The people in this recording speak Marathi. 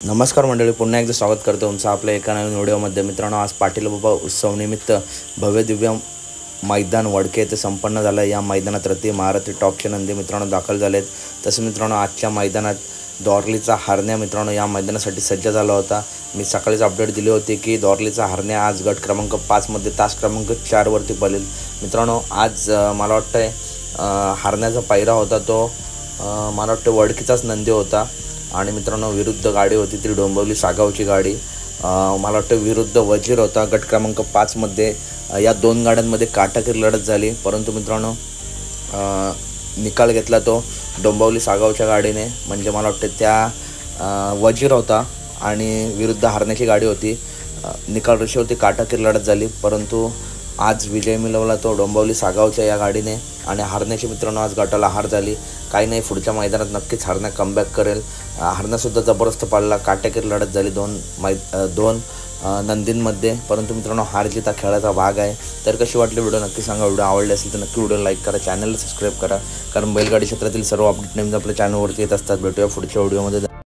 नमस्कार मंडळी, पुन्हा एकदा स्वागत करतो तुमचं आपल्या एका नवीन व्हिडिओमध्ये। मित्रांनो, आज पाटील बाबा उत्सवनिमित्त भव्य दिव्य मैदान वडके येथे संपन्न झालं। या मैदानात रती महारथी टॉपचे नंदी मित्रांनो दाखल झालेत। तसे मित्रांनो, आजच्या मैदानात दोरलीचा हरण्या मित्रांनो या मैदानासाठी सज्ज झाला होता। मी सकाळीच अपडेट दिली होती की दोरलीचा हरण्या आज गट क्रमांक 5 मध्ये तास क्रमांक 4 वरती पळेल। मित्रांनो, आज मला वाटतंय हरण्याचा पायरा होता तो मला वाटतं वडकीचाच नंदी होता। आणि मित्रांनो, विरुद्ध गाडी होती ती डोंबिवली सागावची गाडी। मला वाटतं विरुद्ध वजीर होता। गट क्रमांक 5 मध्ये या दोन गाड्यांमध्ये काटाकीर लढत झाली, परंतु मित्रांनो निकाल घेतला तो डोंबिवली सागावच्या गाडीने। म्हणजे मला वाटतं त्या वजीर होता आणि विरुद्ध हरण्याची गाडी होती। निकाल रेषेवरती काटाकीर लढत झाली, परंतु आज विजय मिळवला तो डोंबिवली सागावच्या या गाडीने। आणि हरण्याची मित्रांनो आज गटाला हार झाली। काही नाही, पुढच्या मैदानात नक्कीच हरण्या कमबॅक करेल। हरण्यासुद्धा जबरदस्त पाळला, काटेकीर लढत झाली दोन नंदींमध्ये, परंतु मित्रांनो हार जीत हा खेळाचा भाग आहे। तर कशी वाटली व्हिडिओ नक्की सांगा। व्हिडिओ आवडले असेल तर नक्की व्हिडिओ लाईक करा, चॅनलला सबस्क्राईब करा, कारण बैलगाडी क्षेत्रातील सर्व अपडेट नेहमीच आपल्या चॅनलवरती येत असतात। भेटूया पुढच्या व्हिडिओमध्ये।